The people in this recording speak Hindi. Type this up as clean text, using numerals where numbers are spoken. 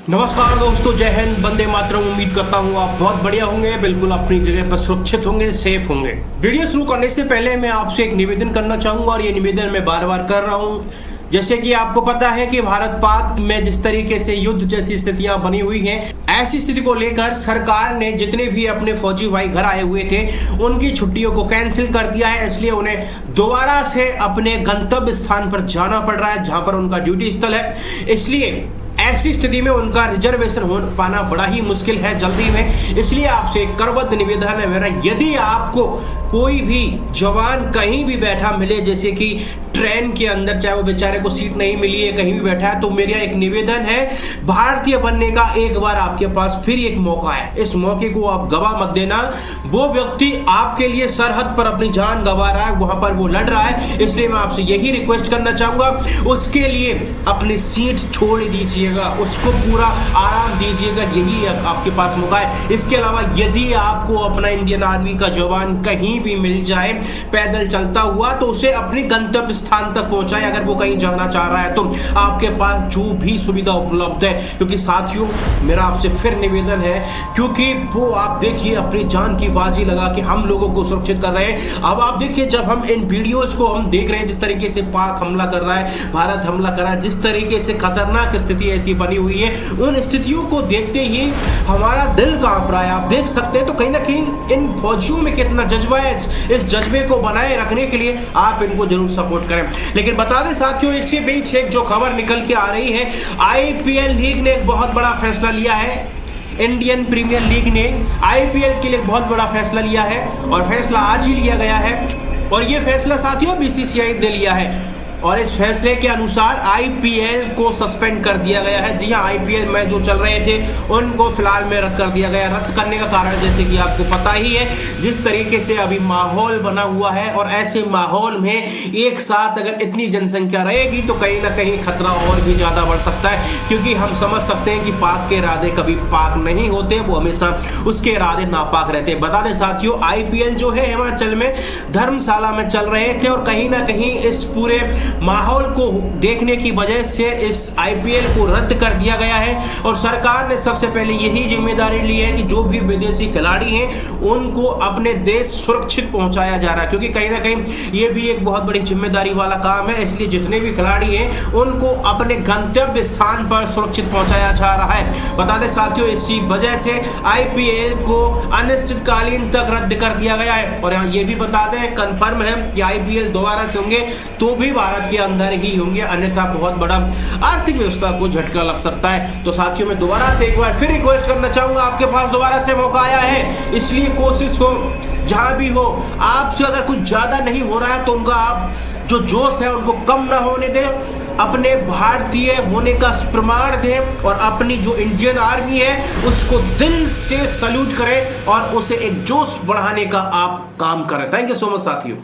नमस्कार दोस्तों, जय हिंद, वंदे मातरम। उम्मीद करता हूँ आप बहुत बढ़िया होंगे, बिल्कुल अपनी जगह पर सुरक्षित होंगे, सेफ होंगे। वीडियो शुरू करने से पहले मैं आपसे एक निवेदन करना चाहूंगा और ये निवेदन मैं बार बार कर रहा हूँ। जैसे कि आपको पता है कि भारत पाक में जिस तरीके से युद्ध जैसी स्थितियां बनी हुई हैं, ऐसी स्थिति को लेकर सरकार ने जितने भी अपने फौजी भाई घर आए हुए थे उनकी छुट्टियों को कैंसिल कर दिया है। इसलिए उन्हें दोबारा से अपने गंतव्य स्थान पर जाना पड़ रहा है, जहां पर उनका ड्यूटी स्थल है। इसलिए ऐसी स्थिति में उनका रिजर्वेशन हो पाना बड़ा ही मुश्किल है जल्दी में। इसलिए आपसे करबद्ध निवेदन है मेरा, यदि आपको कोई भी जवान कहीं भी बैठा मिले, जैसे कि ट्रेन के अंदर, चाहे वो बेचारे को सीट नहीं मिली है, कहीं भी बैठा है, तो मेरा एक निवेदन है, भारतीय बनने का एक बार आपके पास फिर एक मौका है। इस मौके को आप गवा मत देना। वो व्यक्ति आपके लिए सरहद पर अपनी जान गंवा रहा है, वहां पर वो लड़ रहा है। इसलिए मैं आपसे यही रिक्वेस्ट करना चाहूंगा, उसके लिए अपनी सीट छोड़ दीजिएगा, उसको पूरा आराम दीजिएगा। यही आपके पास मौका है। इसके अलावा यदि आपको अपना इंडियन आर्मी का जवान कहीं भी मिल जाए पैदल चलता हुआ, तो उसे अपनी गंतव्य स्थान तक पहुंचाए। अगर वो कहीं जाना चाह रहा है तो आपके पास जो भी सुविधा उपलब्ध है, क्योंकि साथियों मेरा आपसे फिर निवेदन है, क्योंकि वो आप देखिए अपनी जान की बाजी लगा के हम लोगों को सुरक्षित कर रहे हैं। अब आप देखिए, जब हम इन वीडियोस को हम देख रहे हैं, जिस तरीके से पाक हमला कर रहा है, भारत हमला कर रहा है, जिस तरीके से खतरनाक स्थिति ऐसी बनी हुई है, उन स्थितियों को देखते ही हमारा दिल कांप रहा है। आप देख सकते हैं, तो कहीं ना कहीं इन फौजियों में कितना जज्बा है। इस जज्बे को बनाए रखने के लिए आप इनको जरूर सपोर्ट करें। लेकिन बता दें साथियों, इसी बीच एक जो खबर निकल के आ रही है, आईपीएल लीग ने एक बहुत बड़ा फैसला लिया है। इंडियन प्रीमियर लीग ने आईपीएल के लिए एक बहुत बड़ा फैसला लिया है और फैसला आज ही लिया गया है। और ये फैसला साथियों बीसीसीआई ने लिया है और इस फैसले के अनुसार आईपीएल को सस्पेंड कर दिया गया है। जी हां, आईपीएल मैच जो चल रहे थे उनको फिलहाल में रद्द कर दिया गया। रद्द करने का कारण जैसे कि आपको पता ही है, जिस तरीके से अभी माहौल बना हुआ है, और ऐसे माहौल में एक साथ अगर इतनी जनसंख्या रहेगी तो कहीं ना कहीं खतरा और भी ज्यादा बढ़ सकता है। क्योंकि हम समझ सकते हैं कि पाक के इरादे कभी पाक नहीं होते, वो हमेशा उसके इरादे नापाक रहते हैं। बता दें साथियों, आईपीएल जो है हिमाचल में धर्मशाला में चल रहे थे और कहीं ना कहीं इस पूरे माहौल को देखने की वजह से इस आईपीएल को रद्द कर दिया गया है। और सरकार ने सबसे पहले यही जिम्मेदारी ली है कि जो भी विदेशी खिलाड़ी हैं उनको अपने देश सुरक्षित पहुंचाया जा रहा है, क्योंकि कहीं ना कहीं ये भी एक बहुत बड़ी जिम्मेदारी वाला काम है। इसलिए जितने भी खिलाड़ी हैं उनको अपने गंतव्य स्थान पर सुरक्षित पहुंचाया जा रहा है। बता दें साथियों, इसी वजह से आईपीएल को अनिश्चितकालीन तक रद्द कर दिया गया है। और ये भी बता दें, कंफर्म है कि आईपीएल दोबारा से होंगे तो भी भारत के अंदर ही होंगे, अन्यथा बहुत बड़ा आर्थिक व्यवस्था को झटका लग सकता है। तो साथियों मैं दोबारा से एक बार फिर रिक्वेस्ट करना चाहूंगा, आपके पास दोबारा से मौका आया है, इसलिए कोशिश हो जहां भी हो, आपसे अगर कुछ ज्यादा नहीं हो रहा है तो उनका आप जो जोश है उनको कम ना होने दें, अपने भारतीय होने का प्रमाण दें और अपनी जो इंडियन आर्मी है उसको दिल से सल्यूट करें और उसे एक जोश बढ़ाने का आप काम करें। थैंक यू सो मच साथियों।